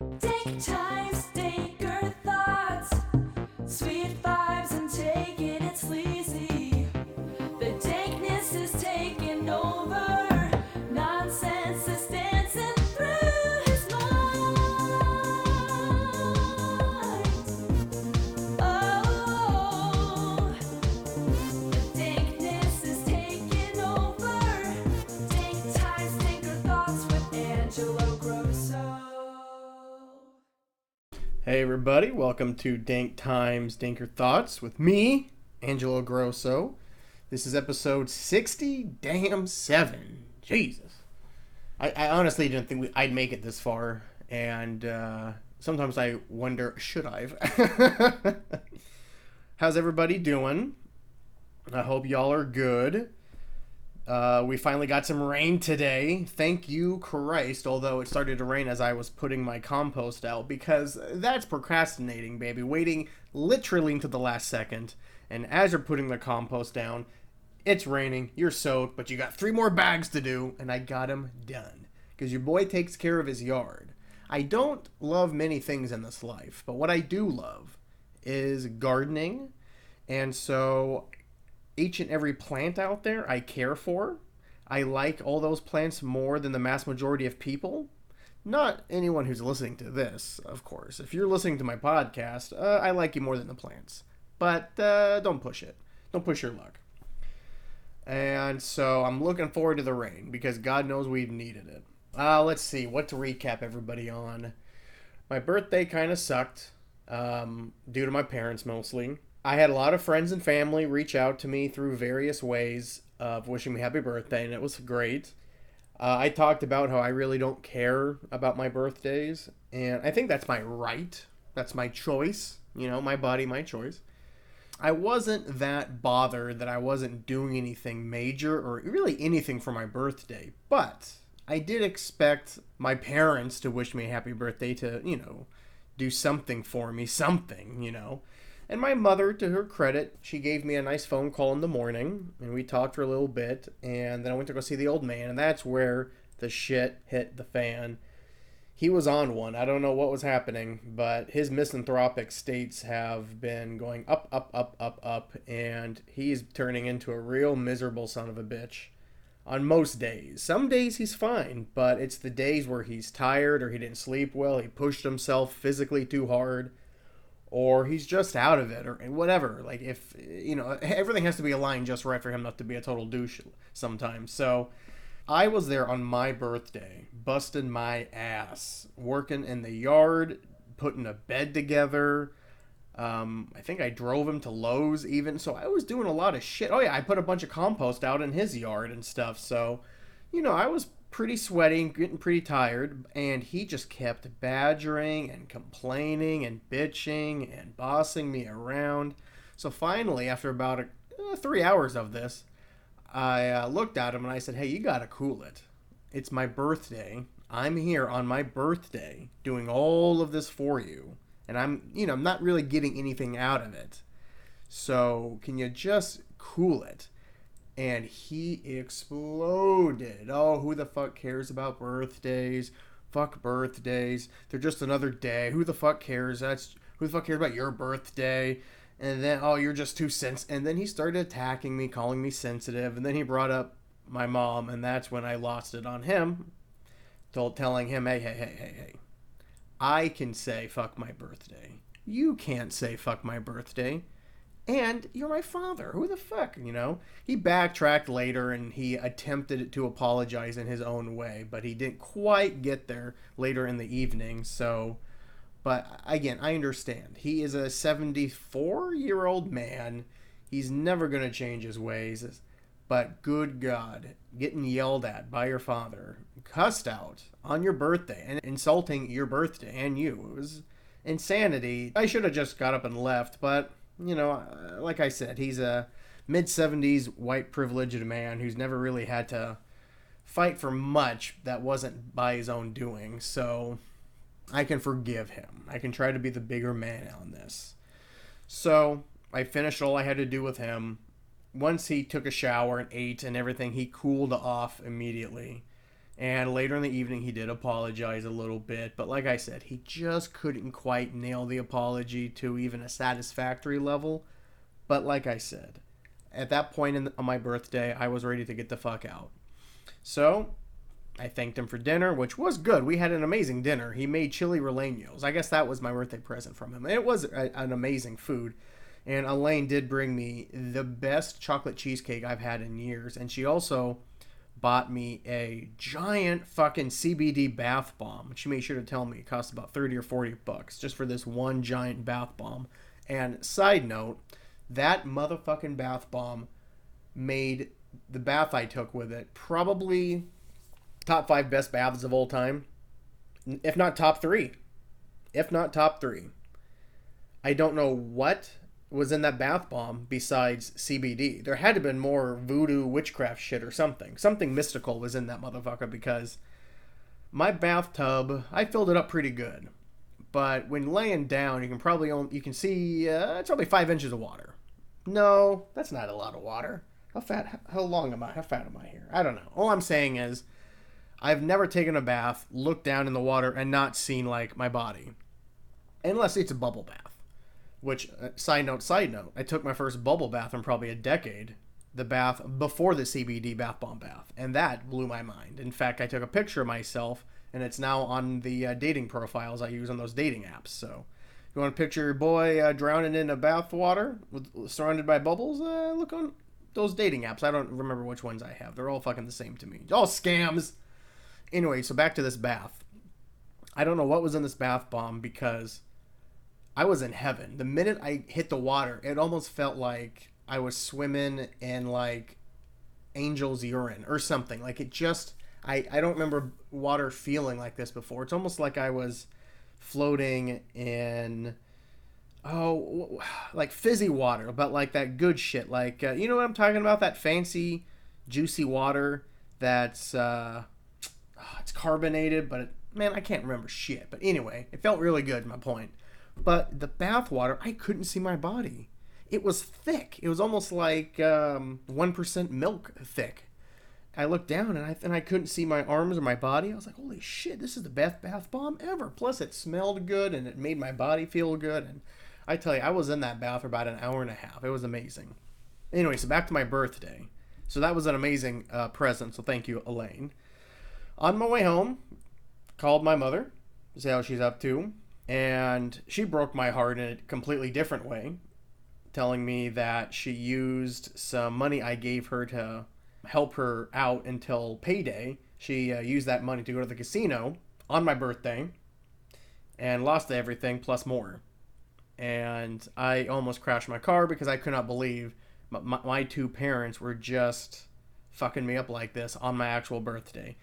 Dank times, Danker thoughts, sweet vibes and taking it sleazy. The dankness is taking over, nonsense is dancing through his mind. Oh, the dankness is taking over. Dank times, Danker thoughts with Angelo Grosso. Hey everybody, welcome to Dank Times Danker Thoughts with me, Angelo Grosso. This is episode 67. Jesus. I honestly didn't think I'd make it this far, and sometimes I wonder, should I've? How's everybody doing? I hope y'all are good. We finally got some rain today. Thank you, Christ. Although it started to rain as I was putting my compost out, because that's procrastinating, baby. Waiting literally to the last second. And as you're putting the compost down, it's raining, you're soaked, but you got 3 more bags to do, and I got them done. Because your boy takes care of his yard. I don't love many things in this life, but what I do love is gardening. And so each and every plant out there I care for. I like all those plants more than the mass majority of people. Not anyone who's listening to this, of course. If you're listening to my podcast, I like you more than the plants. But don't push it. Don't push your luck. And so I'm looking forward to the rain because God knows we've needed it. Let's see what to recap everybody on. My birthday kind of sucked due to my parents mostly. I had a lot of friends and family reach out to me through various ways of wishing me happy birthday, and it was great. I talked about how I really don't care about my birthdays, and I think that's my right. That's my choice. You know, my body, my choice. I wasn't that bothered that I wasn't doing anything major or really anything for my birthday, but I did expect my parents to wish me a happy birthday to, do something for me, something. And my mother, to her credit, she gave me a nice phone call in the morning, and we talked for a little bit, and then I went to go see the old man, and that's where the shit hit the fan. He was on one. I don't know what was happening, but his misanthropic states have been going up, up, up, up, up, and he's turning into a real miserable son of a bitch on most days. Some days he's fine, but it's the days where he's tired or he didn't sleep well, he pushed himself physically too hard, or he's just out of it, or whatever. Like, if, everything has to be aligned just right for him not to be a total douche sometimes. So I was there on my birthday, busting my ass, working in the yard, putting a bed together. I think I drove him to Lowe's even. So I was doing a lot of shit. Oh yeah, I put a bunch of compost out in his yard and stuff. So, I was pretty sweaty and getting pretty tired, and he just kept badgering and complaining and bitching and bossing me around. So finally, after about 3 hours of this, I looked at him and I said, hey, you gotta cool it. It's my birthday. I'm here on my birthday doing all of this for you, and I'm not really getting anything out of it. So can you just cool it? And he exploded. Oh, who the fuck cares about birthdays? Fuck birthdays. They're just another day. Who the fuck cares? Who the fuck cares about your birthday? And then, oh, you're just too sensitive. And then he started attacking me, calling me sensitive. And then he brought up my mom, and that's when I lost it on him. Telling him, hey. I can say fuck my birthday. You can't say fuck my birthday. And you're my father. Who the fuck, He backtracked later and he attempted to apologize in his own way, but he didn't quite get there later in the evening. So, but again, I understand. He is a 74-year-old man. He's never going to change his ways. But good God, getting yelled at by your father, cussed out on your birthday, and insulting your birthday and you. It was insanity. I should have just got up and left, but like I said, he's a mid-70s white privileged man who's never really had to fight for much that wasn't by his own doing. So I can forgive him. I can try to be the bigger man on this. So I finished all I had to do with him. Once he took a shower and ate and everything, he cooled off immediately. And later in the evening, he did apologize a little bit. But like I said, he just couldn't quite nail the apology to even a satisfactory level. But like I said, at that point on my birthday, I was ready to get the fuck out. So I thanked him for dinner, which was good. We had an amazing dinner. He made chili rellenos. I guess that was my birthday present from him. It was an amazing food. And Elaine did bring me the best chocolate cheesecake I've had in years. And she also bought me a giant fucking CBD bath bomb. She made sure to tell me it cost about 30 or 40 bucks just for this one giant bath bomb. And side note, that motherfucking bath bomb made the bath I took with it probably top 5 best baths of all time, if not top 3. If not top 3. I don't know what was in that bath bomb besides CBD. There had to have been more voodoo witchcraft shit or something. Something mystical was in that motherfucker because my bathtub, I filled it up pretty good. But when laying down, you can see it's only 5 inches of water. No, that's not a lot of water. How fat am I here? I don't know. All I'm saying is I've never taken a bath, looked down in the water, and not seen, like, my body. Unless it's a bubble bath. Which, side note, I took my first bubble bath in probably a decade. The bath before the CBD bath bomb bath. And that blew my mind. In fact, I took a picture of myself, and it's now on the dating profiles I use on those dating apps. So, if you want to picture your boy drowning in a bath water, surrounded by bubbles, look on those dating apps. I don't remember which ones I have. They're all fucking the same to me. All scams! Anyway, so back to this bath. I don't know what was in this bath bomb because I was in heaven. The minute I hit the water, it almost felt like I was swimming in, like, angel's urine or something. Like, it just... I don't remember water feeling like this before. It's almost like I was floating in... Oh, like fizzy water, but like that good shit. Like, you know what I'm talking about? That fancy, juicy water that's... it's carbonated, but man, I can't remember shit. But anyway, it felt really good, my point. But the bath water, I couldn't see my body. It was thick. It was almost like 1% milk thick. I looked down and I couldn't see my arms or my body. I was like, holy shit, this is the best bath bomb ever. Plus, it smelled good and it made my body feel good. And I tell you, I was in that bath for about an hour and a half. It was amazing. Anyway, so back to my birthday. So that was an amazing present. So thank you, Elaine. On my way home, called my mother to see how she's up to. And she broke my heart in a completely different way, telling me that she used some money I gave her to help her out until payday. She used that money to go to the casino on my birthday and lost everything plus more. And I almost crashed my car because I could not believe my two parents were just fucking me up like this on my actual birthday.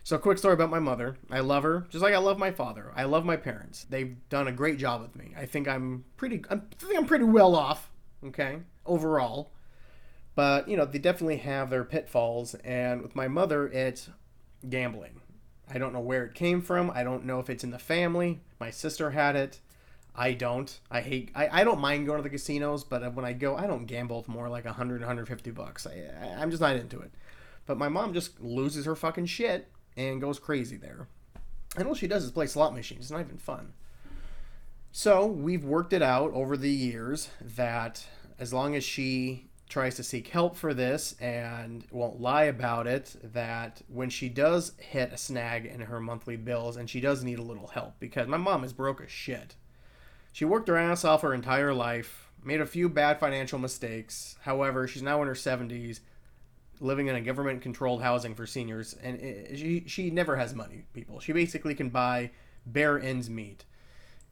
So, a quick story about my mother. I love her, just like I love my father. I love my parents. They've done a great job with me. I think I'm pretty well off, okay, overall. But, you know, they definitely have their pitfalls. And with my mother, it's gambling. I don't know where it came from. I don't know if it's in the family. My sister had it. I don't. I don't mind going to the casinos, but when I go, I don't gamble for more like 100, 150 bucks. I'm just not into it. But my mom just loses her fucking shit and goes crazy there. And all she does is play slot machines. It's not even fun. So we've worked it out over the years that as long as she tries to seek help for this and won't lie about it, that when she does hit a snag in her monthly bills and she does need a little help, because my mom is broke as shit. She worked her ass off her entire life, made a few bad financial mistakes. However, she's now in her 70s, living in a government-controlled housing for seniors, and she never has money, people. She basically can buy bare ends meet.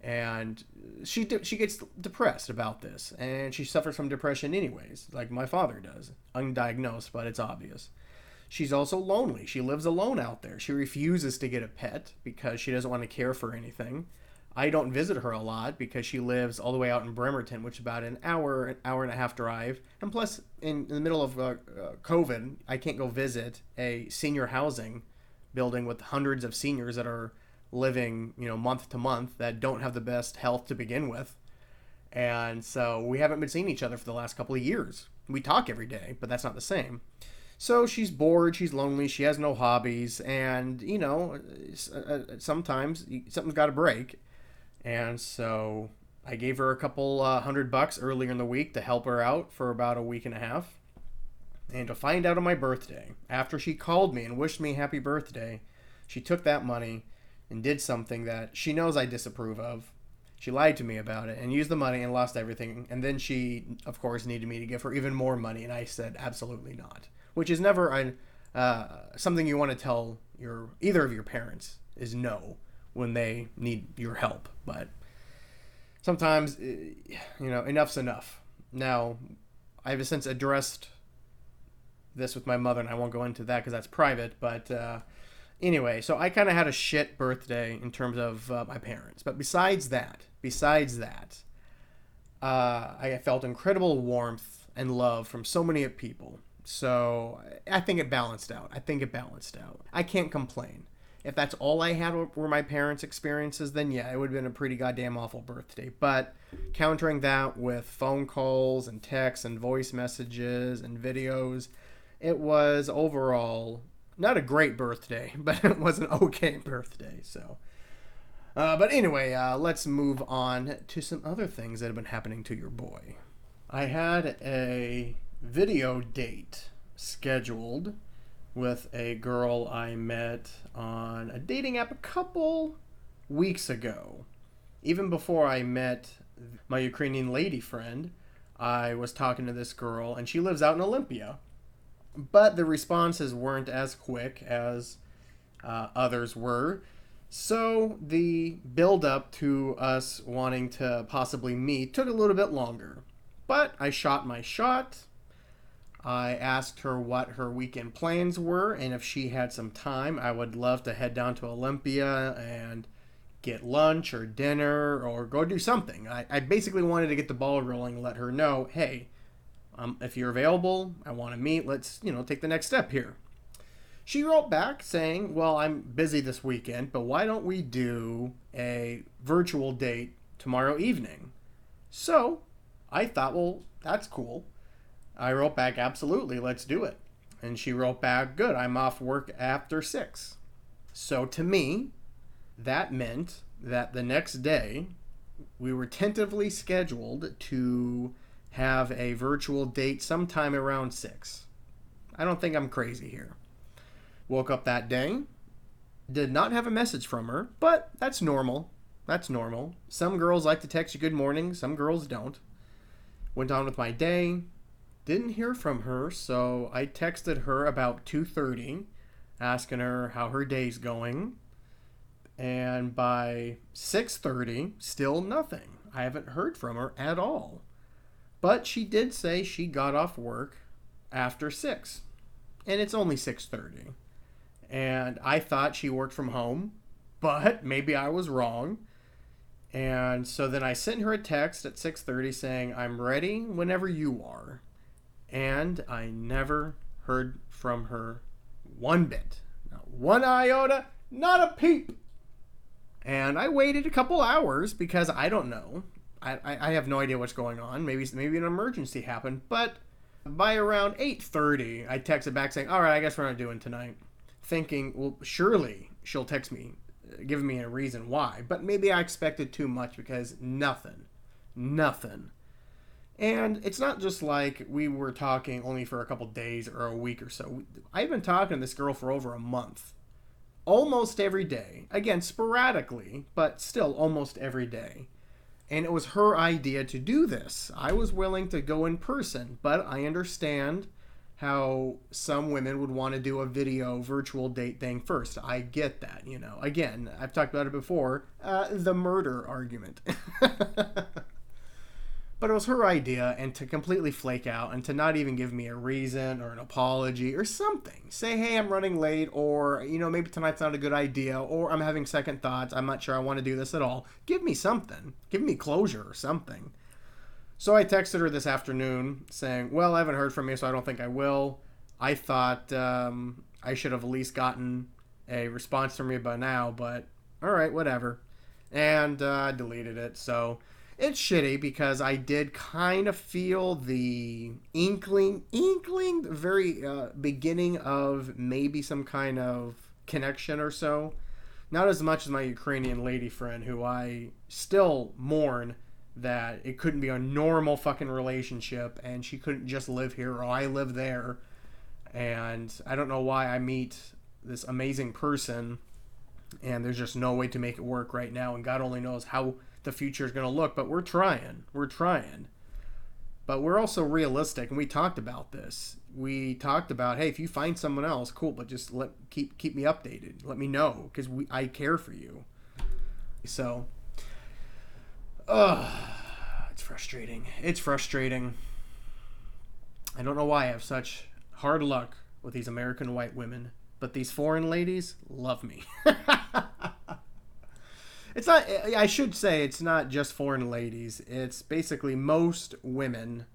And she gets depressed about this, and she suffers from depression anyways, like my father does. Undiagnosed, but it's obvious. She's also lonely. She lives alone out there. She refuses to get a pet because she doesn't want to care for anything. I don't visit her a lot because she lives all the way out in Bremerton, which is about an hour and a half drive. And plus, in the middle of COVID, I can't go visit a senior housing building with hundreds of seniors that are living, you know, month to month that don't have the best health to begin with. And so we haven't been seeing each other for the last couple of years. We talk every day, but that's not the same. So she's bored, she's lonely, she has no hobbies, and, sometimes something's got to break. And so I gave her a couple $100 earlier in the week to help her out for about a week and a half. And to find out on my birthday, after she called me and wished me happy birthday, she took that money and did something that she knows I disapprove of. She lied to me about it and used the money and lost everything. And then she, of course, needed me to give her even more money. And I said, absolutely not. Which is never something you want to tell either of your parents is no when they need your help. But sometimes, enough's enough. Now, I have since addressed this with my mother, and I won't go into that because that's private. But anyway, so I kind of had a shit birthday in terms of my parents. But besides that, I felt incredible warmth and love from so many people. So I think it balanced out. I can't complain. If that's all I had were my parents' experiences, then yeah, it would have been a pretty goddamn awful birthday. But countering that with phone calls and texts and voice messages and videos, it was overall not a great birthday, but it was an okay birthday. So, but anyway, let's move on to some other things that have been happening to your boy. I had a video date scheduled with a girl I met on a dating app a couple weeks ago. Even before I met my Ukrainian lady friend, I was talking to this girl, and she lives out in Olympia. But the responses weren't as quick as others were. So the build up to us wanting to possibly meet took a little bit longer. But I shot my shot. I asked her what her weekend plans were, and if she had some time, I would love to head down to Olympia and get lunch or dinner or go do something. I basically wanted to get the ball rolling and let her know, hey, if you're available, I want to meet. Let's, take the next step here. She wrote back saying, well, I'm busy this weekend, but why don't we do a virtual date tomorrow evening? So I thought, well, that's cool. I wrote back, absolutely, let's do it. And she wrote back, good, I'm off work after 6. So to me, that meant that the next day, we were tentatively scheduled to have a virtual date sometime around 6. I don't think I'm crazy here. Woke up that day, did not have a message from her, but that's normal. Some girls like to text you good morning, some girls don't. Went on with my day, didn't hear from her, so I texted her about 2:30, asking her how her day's going. And by 6:30, still nothing. I haven't heard from her at all. But she did say she got off work after 6. And it's only 6:30. And I thought she worked from home, but maybe I was wrong. And so then I sent her a text at 6:30 saying, I'm ready whenever you are. And I never heard from her one bit. Not one iota, not a peep. And I waited a couple hours because I don't know. I have no idea what's going on. Maybe an emergency happened. But by around 8:30, I texted back saying, all right, I guess we're not doing tonight. Thinking, well, surely she'll text me, giving me a reason why. But maybe I expected too much because nothing. And it's not just like we were talking only for a couple days or a week or so. I've been talking to this girl for over a month. Almost every day. Again, sporadically, but still almost every day. And it was her idea to do this. I was willing to go in person, but I understand how some women would want to do a video virtual date thing first. I get that, Again, I've talked about it before. The murder argument. But it was her idea, and to completely flake out and to not even give me a reason or an apology or something. Say, hey, I'm running late, or, maybe tonight's not a good idea, or I'm having second thoughts. I'm not sure I want to do this at all. Give me something. Give me closure or something. So I texted her this afternoon saying, well, I haven't heard from you, so I don't think I will. I thought I should have at least gotten a response from you by now, but all right, whatever. And I deleted it, so It's shitty because I did kind of feel the inkling, the very beginning of maybe some kind of connection or so. Not as much as my Ukrainian lady friend, who I still mourn that it couldn't be a normal fucking relationship and she couldn't just live here or I live there. And I don't know why I meet this amazing person and there's just no way to make it work right now. And God only knows how the future is going to look, but we're trying. We're trying. But we're also realistic, and we talked about this. We talked about, hey, if you find someone else, cool, but just keep me updated. Let me know, because I care for you. So, it's frustrating. It's frustrating. I don't know why I have such hard luck with these American white women, but these foreign ladies love me. It's not, I should say it's not just foreign ladies. It's basically most women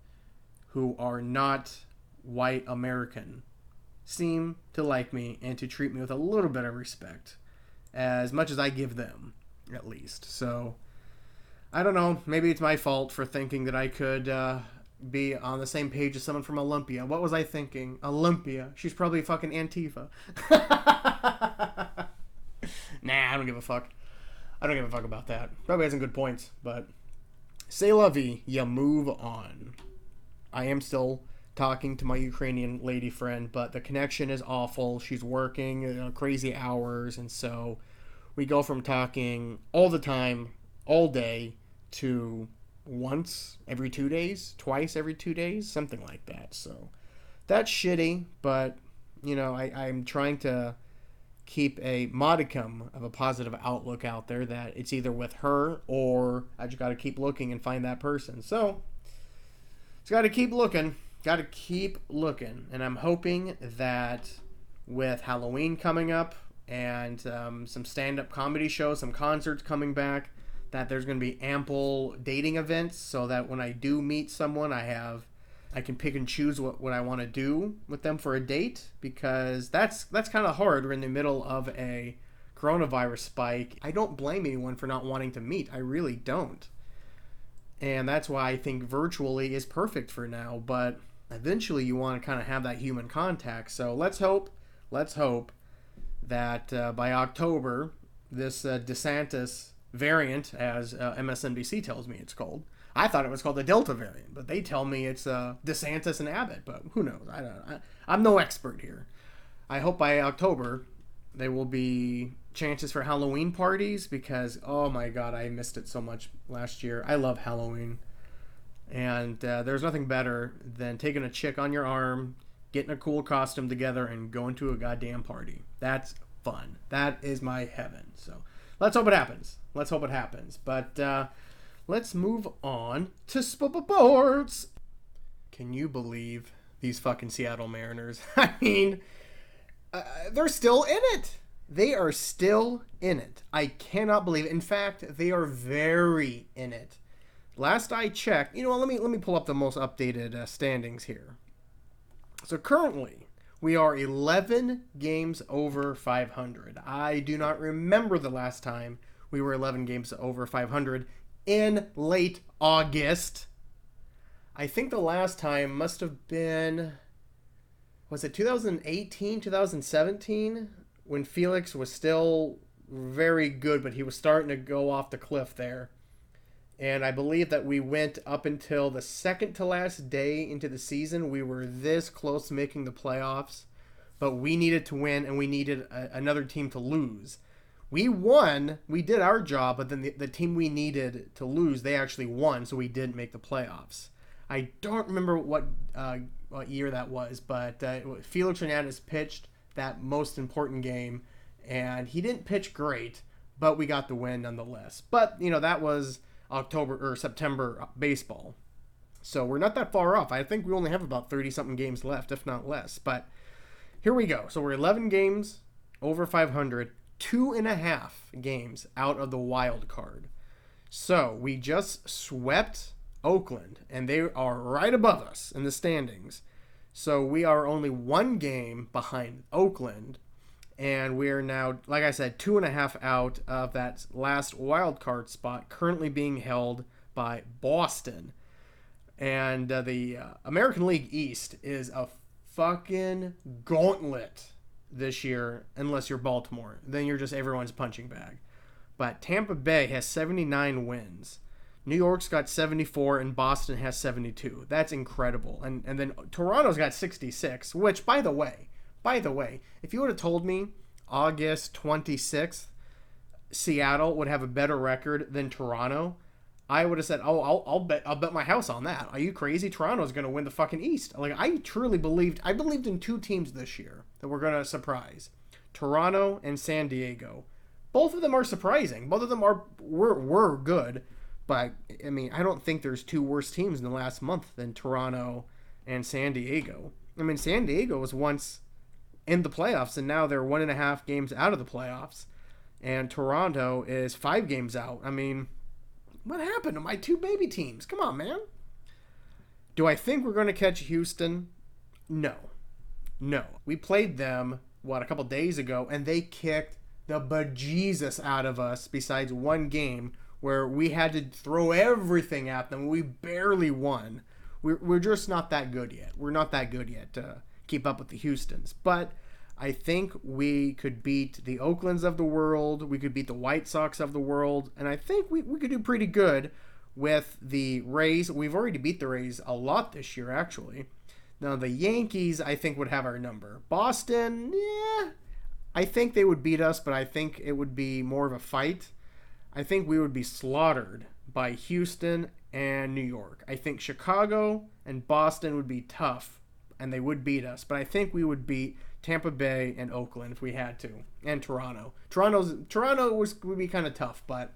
who are not white American seem to like me and to treat me with a little bit of respect, as much as I give them, at least. So, I don't know. Maybe it's my fault for thinking that I could be on the same page as someone from Olympia. What was I thinking? Olympia. She's probably fucking Antifa. Nah, I don't give a fuck. I don't give a fuck about that. Probably has some good points, but c'est la vie. You move on. I am still talking to my Ukrainian lady friend, but the connection is awful. She's working crazy hours, and so we go from talking all the time, all day, to once every 2 days, twice every 2 days, something like that. So that's shitty, but, you know, I'm trying to keep a modicum of a positive outlook out there that it's either with her or I just got to keep looking and find that person. So it's got to keep looking. Got to keep looking. And I'm hoping that with Halloween coming up and some stand-up comedy shows, some concerts coming back, that there's going to be ample dating events so that when I do meet someone, I can pick and choose what I want to do with them for a date, because that's kind of hard. We're in the middle of a coronavirus spike. I don't blame anyone for not wanting to meet. I really don't. And that's why I think virtually is perfect for now. But eventually you want to kind of have that human contact. So let's hope that by October, this DeSantis variant, as MSNBC tells me it's called. I thought it was called the Delta variant, but they tell me it's DeSantis and Abbott. But who knows? I'm no expert here. I hope by October there will be chances for Halloween parties, because oh my god, I missed it so much last year. I love Halloween, and there's nothing better than taking a chick on your arm, getting a cool costume together, and going to a goddamn party. That's fun. That is my heaven. So let's hope it happens. But let's move on to sports. Can you believe these fucking Seattle Mariners? I mean, they're still in it. They are still in it. I cannot believe it. In fact, they are very in it. Last I checked, let me pull up the most updated standings here. So currently, we are 11 games over 500. I do not remember the last time we were 11 games over 500 in late August. I think the last time must have been, was it 2018, 2017? When Felix was still very good, but he was starting to go off the cliff there. And I believe that we went up until the second to last day into the season. We were this close to making the playoffs, but we needed to win and we needed another team to lose. We won. We did our job, but then the team we needed to lose, they actually won, so we didn't make the playoffs. I don't remember what year that was, but Felix Hernandez pitched that most important game, and he didn't pitch great, but we got the win nonetheless. But, that was October or September baseball. So we're not that far off. I think we only have about 30-something games left, if not less. But here we go. So we're 11 games over 500, 2.5 games out of the wild card. So we just swept Oakland, and they are right above us in the standings. So we are only 1 game behind Oakland, and we are now, like I said, 2.5 out of that last wild card spot, currently being held by Boston. And the American League East is a fucking gauntlet this year, unless you're Baltimore. Then you're just everyone's punching bag. But Tampa Bay has 79 wins. New York's got 74 and Boston has 72. That's incredible. And then Toronto's got 66, which, by the way, if you would have told me August 26th, Seattle would have a better record than Toronto, I would have said, "Oh, I'll bet my house on that." Are you crazy? Toronto's going to win the fucking East. Like, I truly believed in two teams this year that were going to surprise. Toronto and San Diego. Both of them are surprising. Both of them were good, but I mean, I don't think there's two worse teams in the last month than Toronto and San Diego. I mean, San Diego was once in the playoffs, and now they're 1.5 games out of the playoffs. And Toronto is 5 games out. I mean, what happened to my two baby teams? Come on, man. Do I think we're going to catch Houston? No. We played them, a couple days ago, and they kicked the bejesus out of us besides one game where we had to throw everything at them. We barely won. We're just not that good yet. We're not that good yet to keep up with the Houstons. But I think we could beat the Oaklands of the world. We could beat the White Sox of the world. And I think we could do pretty good with the Rays. We've already beat the Rays a lot this year, actually. Now, the Yankees, I think, would have our number. Boston, yeah, I think they would beat us, but I think it would be more of a fight. I think we would be slaughtered by Houston and New York. I think Chicago and Boston would be tough, and they would beat us. But I think we would beat Tampa Bay and Oakland if we had to, and Toronto. Toronto would be kind of tough, but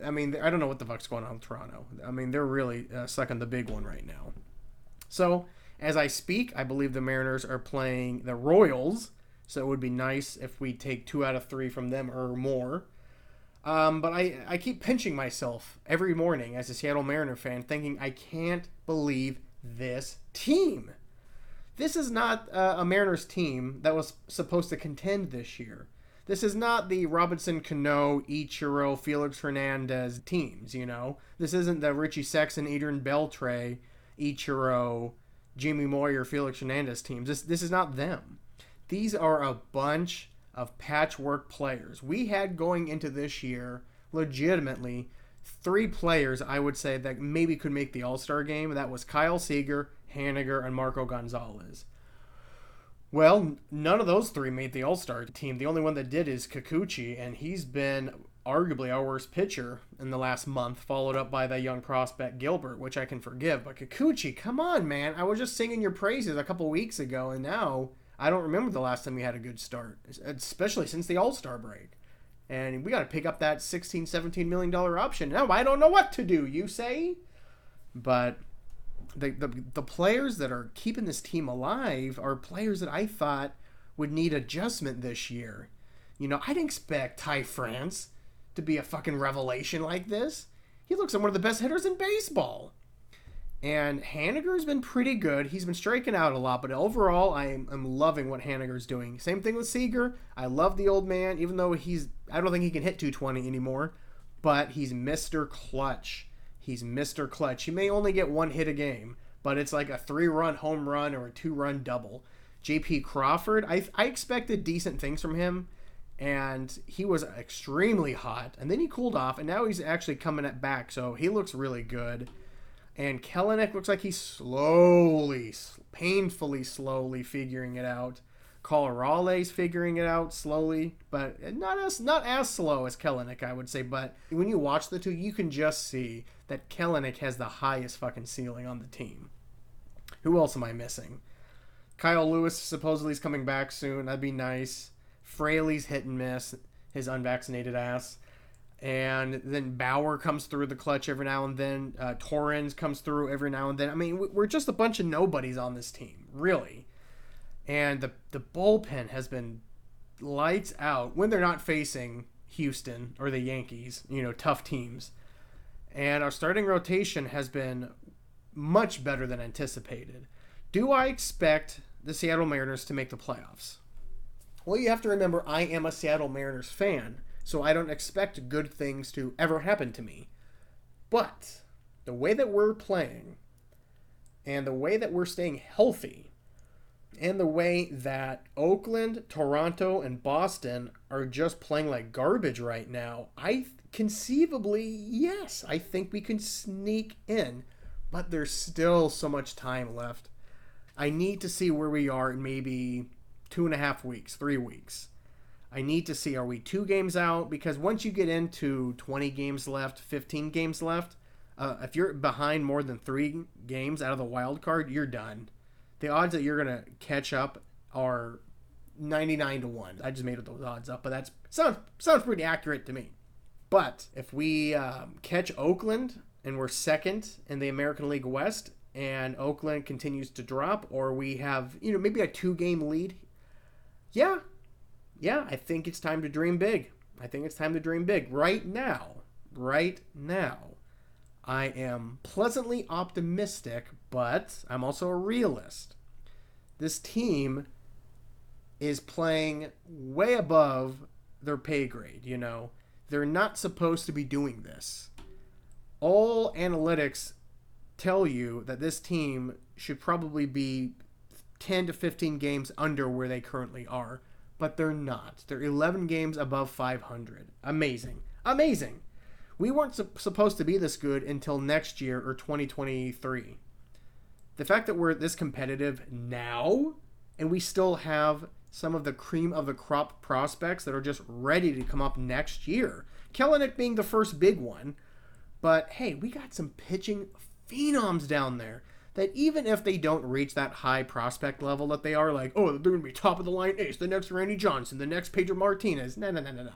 I mean, I don't know what the fuck's going on with Toronto. I mean, they're really sucking the big one right now. So, as I speak, I believe the Mariners are playing the Royals, so it would be nice if we take 2 out of 3 from them or more. But I keep pinching myself every morning as a Seattle Mariner fan, thinking I can't believe this team. This is not a Mariners team that was supposed to contend this year. This is not the Robinson Cano, Ichiro, Felix Hernandez teams, you know. This isn't the Richie Sexton, Adrian Beltre, Ichiro, Jimmy Moyer, Felix Hernandez teams. This is not them. These are a bunch of patchwork players. We had going into this year, legitimately, 3 players I would say that maybe could make the All-Star game. That was Kyle Seager, Haniger, and Marco Gonzalez. Well, none of those 3 made the All-Star team. The only one that did is Kikuchi, and he's been arguably our worst pitcher in the last month, followed up by that young prospect Gilbert, which I can forgive. But Kikuchi, come on, man. I was just singing your praises a couple weeks ago, and now I don't remember the last time you had a good start, especially since the All-Star break. And we got to pick up that $16-17 million option. Now I don't know what to do, you say? But the players that are keeping this team alive are players that I thought would need adjustment this year. You know, I didn't expect Ty France to be a fucking revelation like this. He looks like one of the best hitters in baseball. And Haniger's been pretty good. He's been striking out a lot, but overall, I'm loving what Haniger's doing. Same thing with Seager. I love the old man, even though I don't think he can hit 220 anymore, but he's Mr. Clutch. He's Mr. Clutch. He may only get 1 hit a game, but it's like a 3-run home run or a 2-run double. J.P. Crawford, I expected decent things from him, and he was extremely hot, and then he cooled off, and now he's actually coming back, so he looks really good. And Kelenic looks like he's painfully slowly figuring it out. Colorale's figuring it out slowly, but not as slow as Kelenic, I would say. But when you watch the two, you can just see that Kelenic has the highest fucking ceiling on the team. Who else am I missing? Kyle Lewis supposedly is coming back soon. That'd be nice. Fraley's hit and miss, his unvaccinated ass. And then Bauer comes through the clutch every now and then. Torrens comes through every now and then. I mean, we're just a bunch of nobodies on this team, really. And the bullpen has been lights out when they're not facing Houston or the Yankees, you know, tough teams. And our starting rotation has been much better than anticipated. Do I expect the Seattle Mariners to make the playoffs? Well, you have to remember I am a Seattle Mariners fan. So I don't expect good things to ever happen to me. But the way that we're playing, and the way that we're staying healthy, and the way that Oakland, Toronto, and Boston are just playing like garbage right now, conceivably, yes, I think we can sneak in. But there's still so much time left. I need to see where we are in maybe 2.5 weeks, 3 weeks. I need to see, are we 2 games out? Because once you get into 20 games left, 15 games left, if you're behind more than 3 games out of the wild card, you're done. The odds that you're going to catch up are 99 to 1. I just made those odds up, but that sounds pretty accurate to me. But if we catch Oakland and we're second in the American League West and Oakland continues to drop, or we have, maybe a 2-game lead, yeah, I think it's time to dream big. Right now, I am pleasantly optimistic, but I'm also a realist. This team is playing way above their pay grade, They're not supposed to be doing this. All analytics tell you that this team should probably be 10 to 15 games under where they currently are, but they're not. They're 11 games above 500. Amazing. We weren't supposed to be this good until next year or 2023. The fact that we're this competitive now and we still have some of the cream of the crop prospects that are just ready to come up next year. Kellenic being the first big one. But hey, we got some pitching phenoms down there that even if they don't reach that high prospect level that they are, like, oh, they're going to be top of the line ace, the next Randy Johnson, the next Pedro Martinez. No.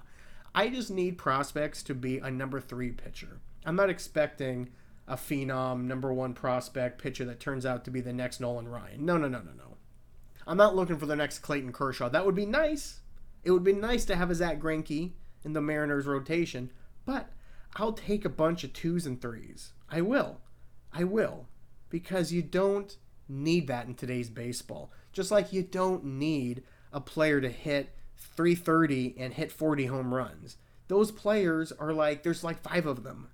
I just need prospects to be a number 3 pitcher. I'm not expecting a phenom number 1 prospect pitcher that turns out to be the next Nolan Ryan. No. I'm not looking for the next Clayton Kershaw. That would be nice. It would be nice to have a Zach Greinke in the Mariners rotation, but I'll take a bunch of 2s and 3s. I will. Because you don't need that in today's baseball. Just like you don't need a player to hit 330 and hit 40 home runs. Those players are like, there's like 5 of them.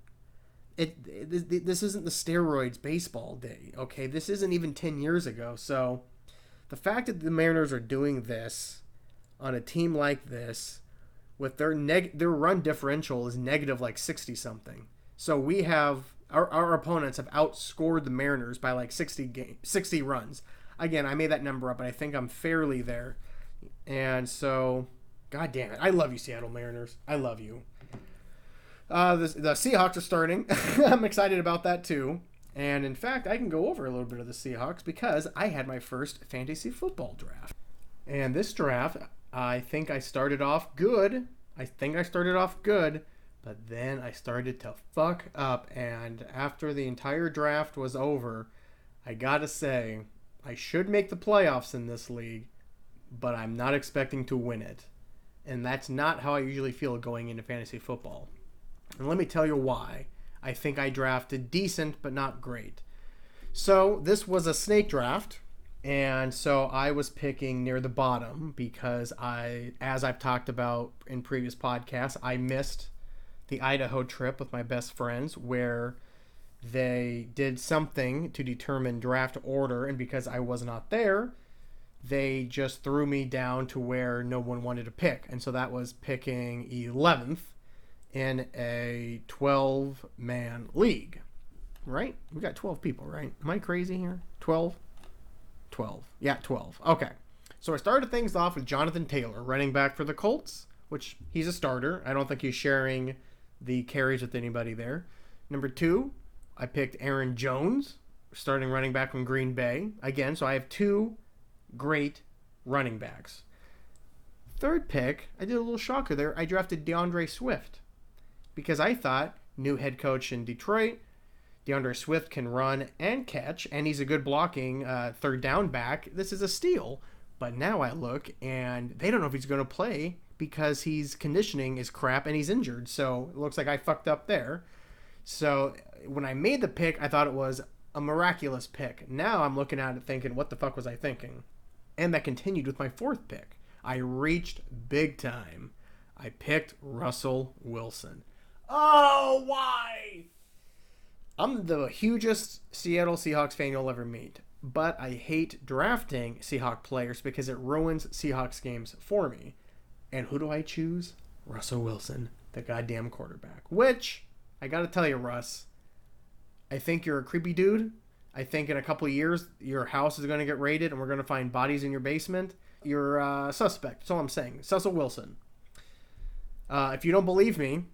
This isn't the steroids baseball day, okay? This isn't even 10 years ago. So the fact that the Mariners are doing this on a team like this with their run differential is negative like 60 something. So we have our opponents have outscored the Mariners by like 60 runs. Again, I made that number up, but I think I'm fairly there. And so, God damn it, I love you, Seattle Mariners. I love you. The Seahawks are starting. I'm excited about that too. And in fact, I can go over a little bit of the Seahawks because I had my first fantasy football draft. And this draft, I think I started off good. But then I started to fuck up. And after the entire draft was over, I gotta say, I should make the playoffs in this league, but I'm not expecting to win it. And that's not how I usually feel going into fantasy football. And let me tell you why. I think I drafted decent, but not great. So this was a snake draft. And so I was picking near the bottom because as I've talked about in previous podcasts, I missed the Idaho trip with my best friends where they did something to determine draft order. And because I was not there, they just threw me down to where no one wanted to pick. And so that was picking 11th in a 12-man league, right? We got 12 people, right? Am I crazy here? 12? 12. Yeah, 12. Okay. So I started things off with Jonathan Taylor, running back for the Colts, which he's a starter. I don't think he's sharing the carries with anybody there. Number 2, I picked Aaron Jones, starting running back from Green Bay. Again, so I have 2 great running backs. Third pick, I did a little shocker there. I drafted DeAndre Swift because I thought new head coach in Detroit, DeAndre Swift can run and catch, and he's a good blocking third down back. This is a steal. But now I look, and they don't know if he's going to play because his conditioning is crap and he's injured. So it looks like I fucked up there. So when I made the pick, I thought it was a miraculous pick. Now I'm looking at it thinking, what the fuck was I thinking? And that continued with my 4th pick. I reached big time. I picked Russell Wilson. Oh, why? I'm the hugest Seattle Seahawks fan you'll ever meet, but I hate drafting Seahawks players because it ruins Seahawks games for me. And who do I choose? Russell Wilson, the goddamn quarterback. Which, I gotta tell you, Russ, I think you're a creepy dude. I think in a couple of years, your house is going to get raided and we're going to find bodies in your basement. You're a suspect. That's all I'm saying. Russell Wilson. If you don't believe me,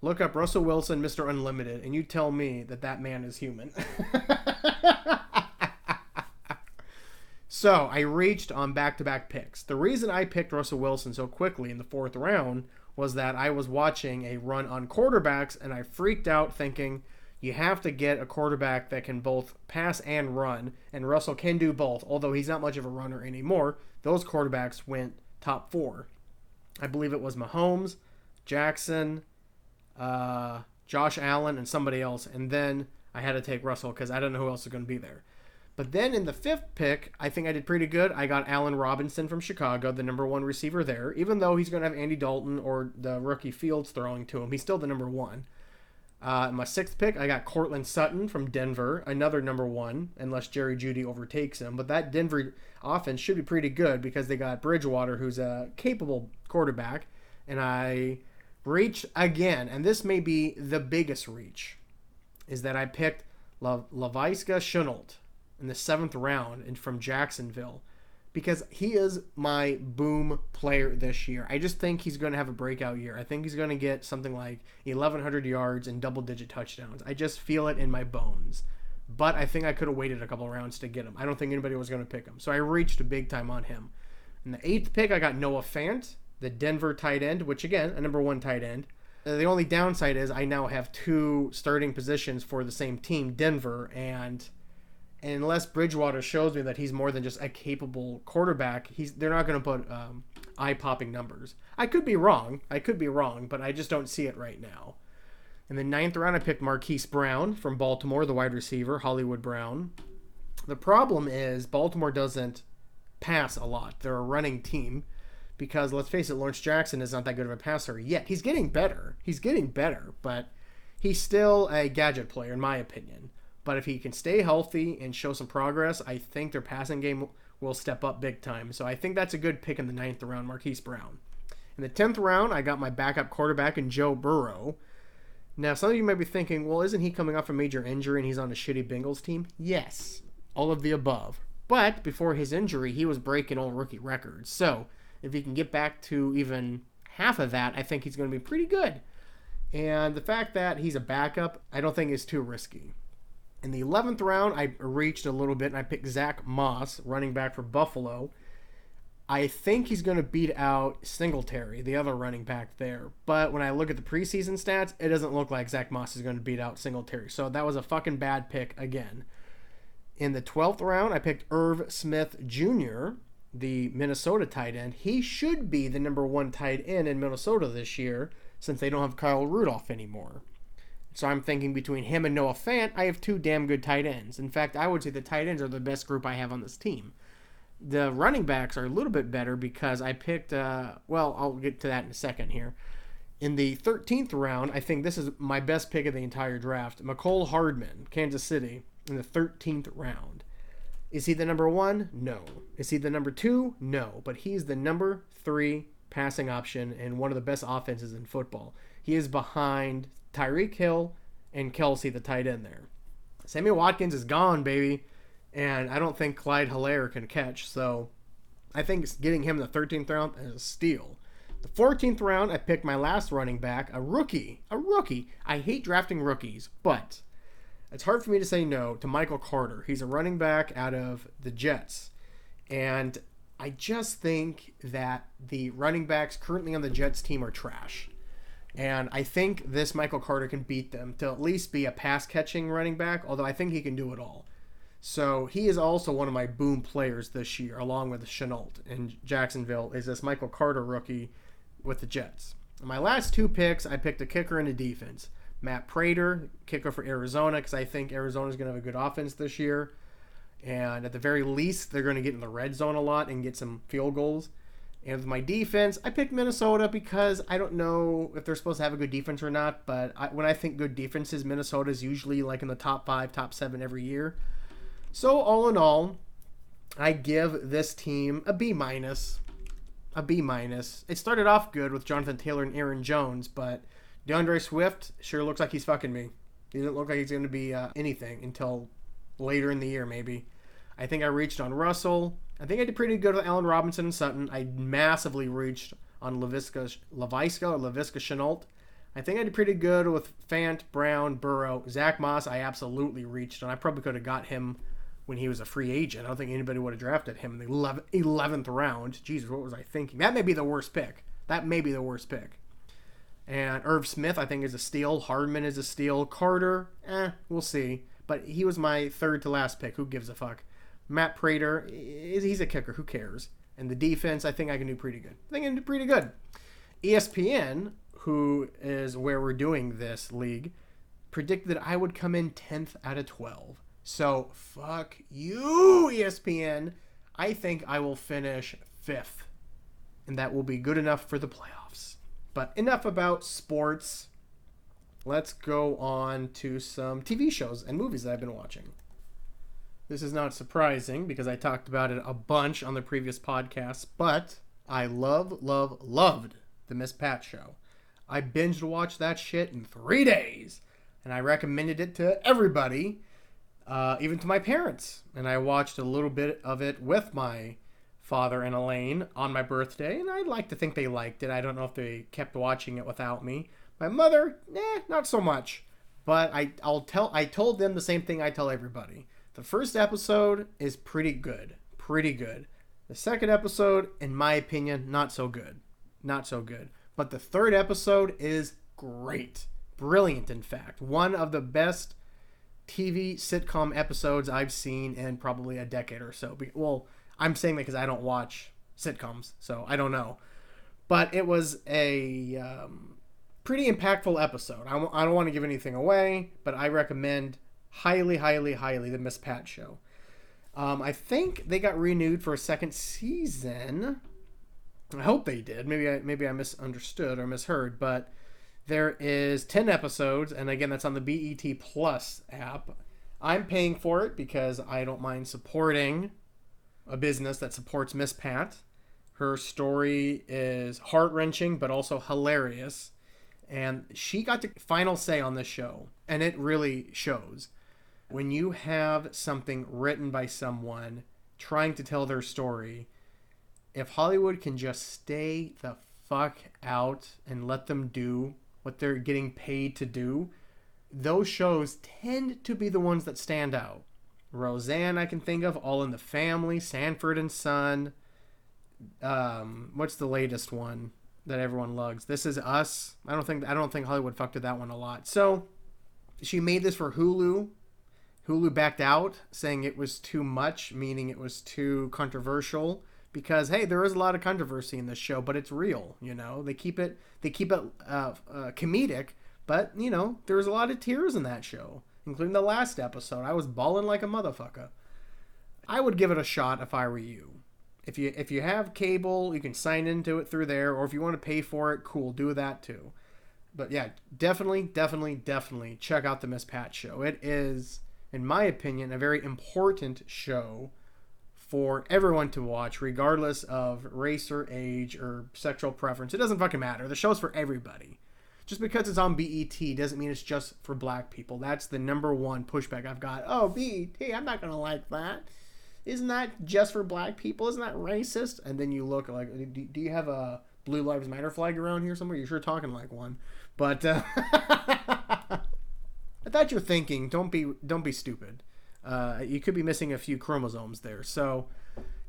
look up Russell Wilson, Mr. Unlimited, and you tell me that that man is human. So I reached on back-to-back picks. The reason I picked Russell Wilson so quickly in the 4th round was that I was watching a run on quarterbacks and I freaked out thinking, you have to get a quarterback that can both pass and run, and Russell can do both, although he's not much of a runner anymore. Those quarterbacks went top 4. I believe it was Mahomes, Jackson, Josh Allen, and somebody else, and then I had to take Russell because I don't know who else is going to be there. But then in the 5th pick, I think I did pretty good. I got Allen Robinson from Chicago, the number 1 receiver there. Even though he's going to have Andy Dalton or the rookie Fields throwing to him, he's still the number 1. In my 6th pick, I got Cortland Sutton from Denver, another number 1, unless Jerry Jeudy overtakes him. But that Denver offense should be pretty good because they got Bridgewater, who's a capable quarterback. And I reached again, and this may be the biggest reach, is that I picked Laviska Shenault in the 7th round and from Jacksonville because he is my boom player this year. I just think he's going to have a breakout year. I think he's going to get something like 1,100 yards and double-digit touchdowns. I just feel it in my bones. But I think I could have waited a couple of rounds to get him. I don't think anybody was going to pick him. So I reached a big time on him. In the 8th pick, I got Noah Fant, the Denver tight end, which, again, a number 1 tight end. The only downside is I now have 2 starting positions for the same team, Denver, and unless Bridgewater shows me that he's more than just a capable quarterback, they're not going to put eye-popping numbers. I could be wrong, but I just don't see it right now. In the 9th round, I picked Marquise Brown from Baltimore, the wide receiver, Hollywood Brown. The problem is Baltimore doesn't pass a lot. They're a running team because, let's face it, Lawrence Jackson is not that good of a passer yet. He's getting better, but he's still a gadget player, in my opinion. But if he can stay healthy and show some progress, I think their passing game will step up big time. So I think that's a good pick in the 9th round, Marquise Brown. In the 10th round, I got my backup quarterback in Joe Burrow. Now, some of you might be thinking, well, isn't he coming off a major injury and he's on a shitty Bengals team? Yes, all of the above. But before his injury, he was breaking all rookie records. So if he can get back to even half of that, I think he's going to be pretty good. And the fact that he's a backup, I don't think is too risky. In the 11th round, I reached a little bit, and I picked Zach Moss, running back for Buffalo. I think he's going to beat out Singletary, the other running back there. But when I look at the preseason stats, it doesn't look like Zach Moss is going to beat out Singletary. So that was a fucking bad pick again. In the 12th round, I picked Irv Smith Jr., the Minnesota tight end. He should be the number 1 tight end in Minnesota this year since they don't have Kyle Rudolph anymore. So I'm thinking between him and Noah Fant, I have 2 damn good tight ends. In fact, I would say the tight ends are the best group I have on this team. The running backs are a little bit better because I picked, I'll get to that in a second here. In the 13th round, I think this is my best pick of the entire draft. Mecole Hardman, Kansas City, in the 13th round. Is he the number 1? No. Is he the number 2? No. But he's the number 3 passing option and one of the best offenses in football. He is behind Tyreek Hill and Kelsey, the tight end there. Sammy Watkins is gone, baby. And I don't think Clyde Hilaire can catch. So I think getting him in the 13th round is a steal. The 14th round, I picked my last running back, a rookie. I hate drafting rookies, but it's hard for me to say no to Michael Carter. He's a running back out of the Jets. And I just think that the running backs currently on the Jets team are trash. And I think this Michael Carter can beat them to at least be a pass-catching running back, although I think he can do it all. So he is also one of my boom players this year, along with Shenault in Jacksonville, is this Michael Carter rookie with the Jets. In my last 2 picks, I picked a kicker and a defense. Matt Prater, kicker for Arizona, because I think Arizona is going to have a good offense this year. And at the very least, they're going to get in the red zone a lot and get some field goals. And with my defense, I picked Minnesota because I don't know if they're supposed to have a good defense or not, but when I think good defenses, Minnesota is usually like in the top 5, top 7 every year. So all in all, I give this team a B minus. A B minus. It started off good with Jonathan Taylor and Aaron Jones, but DeAndre Swift sure looks like he's fucking me. He doesn't look like he's going to be anything until later in the year, maybe. I think I reached on Russell. I think I did pretty good with Allen Robinson and Sutton. I massively reached on Laviska Shenault. I think I did pretty good with Fant, Brown, Burrow. Zach Moss, I absolutely reached on. I probably could have got him when he was a free agent. I don't think anybody would have drafted him in the 11th round. Jesus, what was I thinking? That may be the worst pick. And Irv Smith, I think, is a steal. Hardman is a steal. Carter, we'll see. But he was my third to last pick. Who gives a fuck? Matt Prater, he's a kicker. Who cares? And the defense, I think I can do pretty good. ESPN, who is where we're doing this league, predicted that I would come in 10th out of 12. So, fuck you, ESPN. I think I will finish 5th. And that will be good enough for the playoffs. But enough about sports. Let's go on to some TV shows and movies that I've been watching. This is not surprising because I talked about it a bunch on the previous podcast, but I loved the Miss Pat show. I binged watched that shit in 3 days, and I recommended it to everybody, even to my parents. And I watched a little bit of it with my father and Elaine on my birthday, and I'd like to think they liked it. I don't know if they kept watching it without me. My mother, not so much. But I told them the same thing I tell everybody. The first episode is pretty good. The second episode, in my opinion, not so good. But the third episode is great. Brilliant, in fact. One of the best TV sitcom episodes I've seen in probably a decade or so. Well, I'm saying that because I don't watch sitcoms, so I don't know. But it was a pretty impactful episode. I don't want to give anything away, but I recommend highly the Miss Pat show. I think they got renewed for a second season. I hope they did. Maybe I misunderstood or misheard, but there is 10 episodes, and again, that's on the BET Plus app. I'm paying for it because I don't mind supporting a business that supports Miss Pat. Her story is heart-wrenching, but also hilarious. And she got the final say on this show, and it really shows. When you have something written by someone trying to tell their story, if Hollywood can just stay the fuck out and let them do what they're getting paid to do, those shows tend to be the ones that stand out. Roseanne, I can think of, All in the Family, Sanford and Son. What's the latest one that everyone loves? This Is Us. I don't think Hollywood fucked with that one a lot. So she made this for Hulu. Hulu backed out, saying it was too much, meaning it was too controversial. Because hey, there is a lot of controversy in this show, but it's real. You know, they keep it comedic, but you know, there's a lot of tears in that show, including the last episode. I was bawling like a motherfucker. I would give it a shot if I were you. If you have cable, you can sign into it through there, or if you want to pay for it, cool, do that too. But yeah, definitely check out the Miss Pat show. It is, in my opinion, a very important show for everyone to watch, regardless of race or age or sexual preference. It doesn't fucking matter. The show's for everybody. Just because it's on BET doesn't mean it's just for black people. That's the number one pushback I've got. Oh, BET, I'm not going to like that. Isn't that just for black people? Isn't that racist? And then you look like, do you have a Blue Lives Matter flag around here somewhere? You're sure talking like one. But I thought you're thinking, don't be stupid. You could be missing a few chromosomes there. So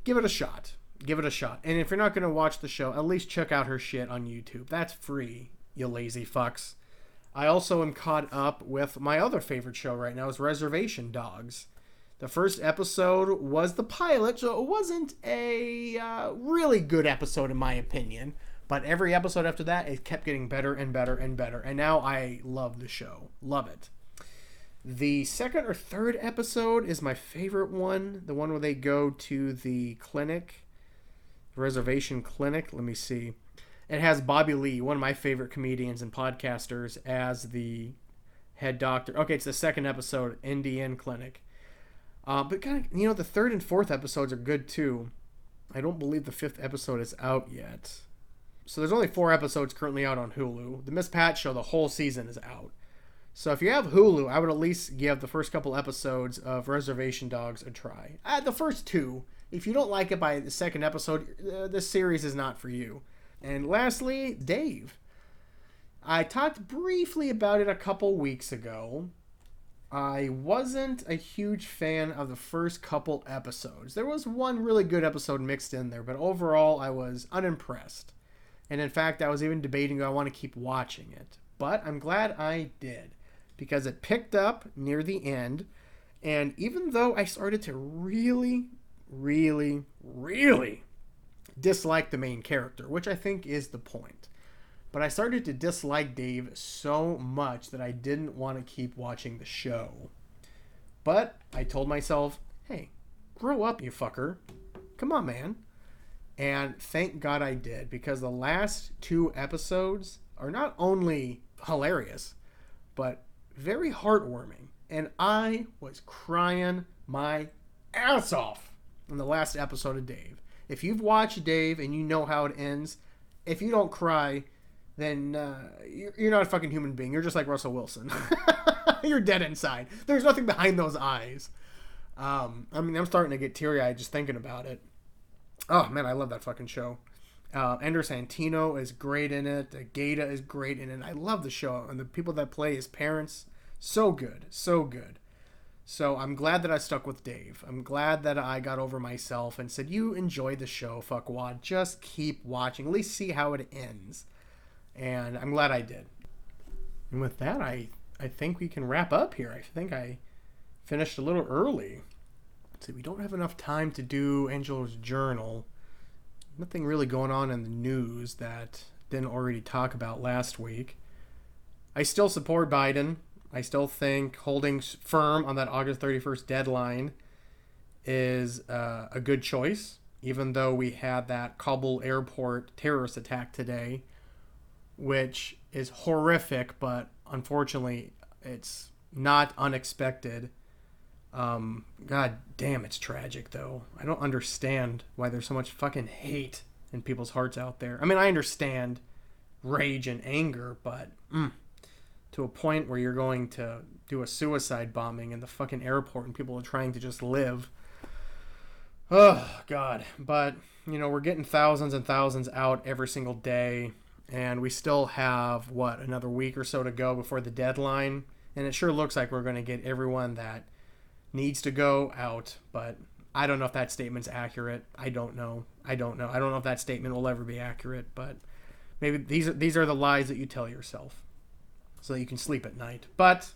give it a shot. And if you're not going to watch the show, at least check out her shit on YouTube. That's free, you lazy fucks. I also am caught up with my other favorite show right now is Reservation Dogs. The first episode was the pilot, so it wasn't a really good episode in my opinion. But every episode after that, it kept getting better and better and better. And now I love the show. Love it. The second or third episode is my favorite one. The one where they go to the clinic Reservation Clinic. Let me see. It has Bobby Lee, one of my favorite comedians and podcasters, as the head doctor. Okay, it's the second episode, Indian Clinic. But kind of, the third and fourth episodes are good too. I don't believe the fifth episode is out yet. So there's only 4 episodes currently out on Hulu. The Miss Pat Show, the whole season is out. So if you have Hulu, I would at least give the first couple episodes of Reservation Dogs a try. The first 2. If you don't like it by the second episode, this series is not for you. And lastly, Dave. I talked briefly about it a couple weeks ago. I wasn't a huge fan of the first couple episodes. There was one really good episode mixed in there, but overall I was unimpressed. And in fact, I was even debating do I want to keep watching it. But I'm glad I did, because it picked up near the end. And even though I started to really dislike the main character, which I think is the point, but I started to dislike Dave so much that I didn't want to keep watching the show. But I told myself, hey, grow up, you fucker. Come on, man. And thank God I did, because the last 2 episodes are not only hilarious, but very heartwarming. And I was crying my ass off in the last episode of Dave. If you've watched Dave and you know how it ends, if you don't cry, then you're not a fucking human being. You're just like Russell Wilson. You're dead inside. There's nothing behind those eyes. I'm starting to get teary-eyed just thinking about it. Oh, man, I love that fucking show. Ender Santino is great in it. Gaeta is great in it. I love the show. And the people that play his parents, so good. So good. So I'm glad that I stuck with Dave. I'm glad that I got over myself and said, you enjoy the show, fuckwad. Just keep watching. At least see how it ends. And I'm glad I did. And with that, I think we can wrap up here. I think I finished a little early. See, we don't have enough time to do Angelo's journal. Nothing really going on in the news that didn't already talk about last week. I still support Biden. I still think holding firm on that August 31st deadline is a good choice, even though we had that Kabul airport terrorist attack today, which is horrific, but unfortunately it's not unexpected. God damn, it's tragic, though. I don't understand why there's so much fucking hate in people's hearts out there. I mean, I understand rage and anger, but to a point where you're going to do a suicide bombing in the fucking airport and people are trying to just live. Oh, God. But, we're getting thousands and thousands out every single day, and we still have, another week or so to go before the deadline, and it sure looks like we're going to get everyone that needs to go out, but I don't know if that statement's accurate. I don't know. I don't know if that statement will ever be accurate, but maybe these are the lies that you tell yourself so that you can sleep at night. But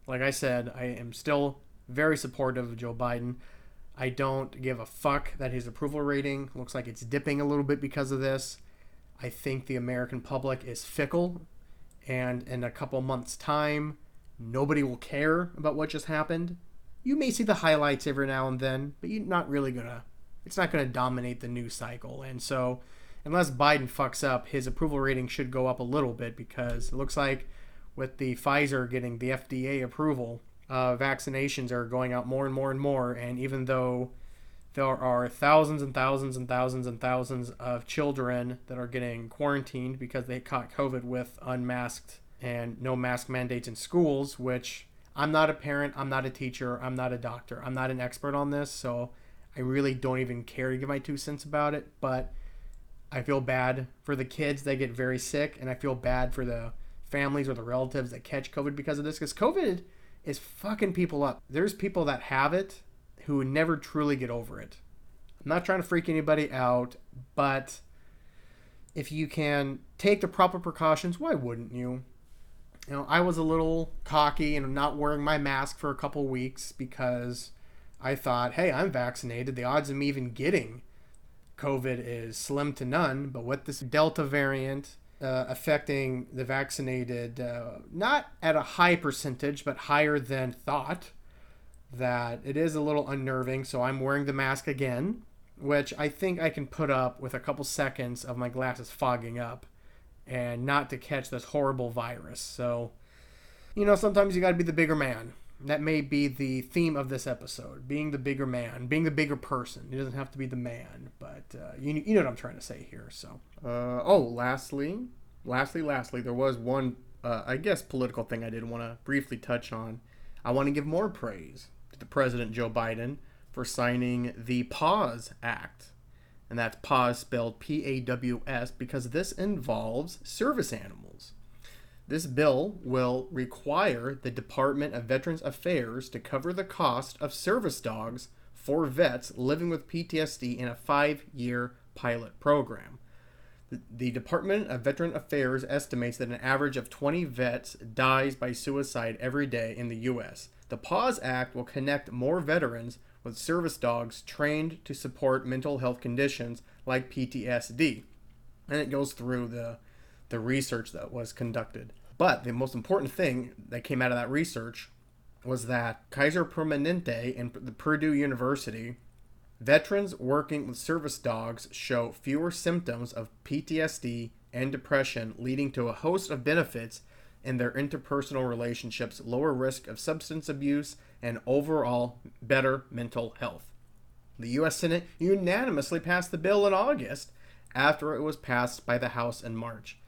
like I said, I am still very supportive of Joe Biden. I don't give a fuck that his approval rating looks like it's dipping a little bit because of this. I think the American public is fickle, and in a couple months' time, nobody will care about what just happened. You may see the highlights every now and then, but it's not going to dominate the news cycle. And so, unless Biden fucks up, his approval rating should go up a little bit, because it looks like with the Pfizer getting the FDA approval, vaccinations are going out more and more and more. And even though there are thousands and thousands and thousands and thousands of children that are getting quarantined because they caught COVID with unmasked and no mask mandates in schools, which I'm not a parent, I'm not a teacher, I'm not a doctor, I'm not an expert on this, so I really don't even care to give my 2 cents about it, but I feel bad for the kids that get very sick, and I feel bad for the families or the relatives that catch COVID because of this, because COVID is fucking people up. There's people that have it who never truly get over it. I'm not trying to freak anybody out, but if you can take the proper precautions, why wouldn't you? I was a little cocky and not wearing my mask for a couple weeks because I thought, hey, I'm vaccinated. The odds of me even getting COVID is slim to none. But with this Delta variant affecting the vaccinated, not at a high percentage, but higher than thought, that it is a little unnerving. So I'm wearing the mask again. which I think I can put up with a couple seconds of my glasses fogging up and not to catch this horrible virus. So, sometimes you got to be the bigger man. That may be the theme of this episode, being the bigger man, being the bigger person. It doesn't have to be the man, but you know what I'm trying to say here. So, lastly, there was one, I guess, political thing I did want to briefly touch on. I want to give more praise to the President Joe Biden for signing the PAWS Act. And that's PAWS spelled P-A-W-S because this involves service animals. This bill will require the Department of Veterans Affairs to cover the cost of service dogs for vets living with PTSD in a 5-year pilot program. The Department of Veterans Affairs estimates that an average of 20 vets dies by suicide every day in the U.S. The PAWS Act will connect more veterans with service dogs trained to support mental health conditions like PTSD. And it goes through the research that was conducted. But the most important thing that came out of that research was that Kaiser Permanente and the Purdue University, veterans working with service dogs show fewer symptoms of PTSD and depression, leading to a host of benefits in their interpersonal relationships, lower risk of substance abuse, and overall better mental health. The U.S. Senate unanimously passed the bill in August after it was passed by the House in March.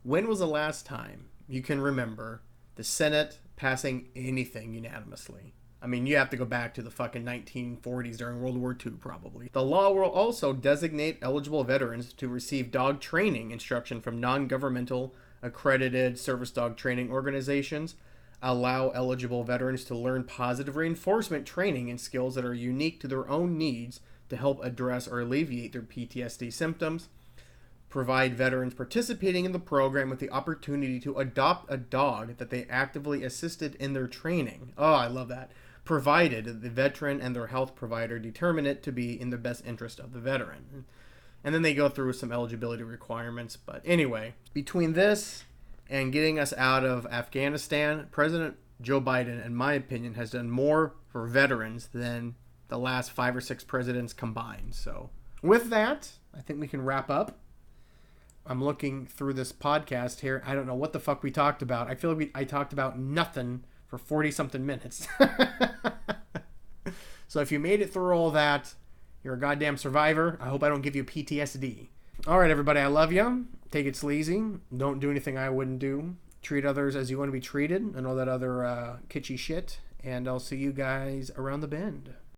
When was the last time you can remember the Senate passing anything unanimously? I mean, you have to go back to the fucking 1940s during World War II, probably. The law will also designate eligible veterans to receive dog training instruction from non-governmental accredited service dog training organizations, allow eligible veterans to learn positive reinforcement training and skills that are unique to their own needs to help address or alleviate their PTSD symptoms, provide veterans participating in the program with the opportunity to adopt a dog that they actively assisted in their training. Oh, I love that. Provided the veteran and their health provider determine it to be in the best interest of the veteran. And then they go through some eligibility requirements. But anyway, between this and getting us out of Afghanistan, President Joe Biden, in my opinion, has done more for veterans than the last 5 or 6 presidents combined. So with that, I think we can wrap up. I'm looking through this podcast here. I don't know what the fuck we talked about. I feel like I talked about nothing for 40-something minutes. So if you made it through all that, you're a goddamn survivor. I hope I don't give you PTSD. All right, everybody, I love you. Take it sleazy. Don't do anything I wouldn't do. Treat others as you want to be treated and all that other kitschy shit. And I'll see you guys around the bend.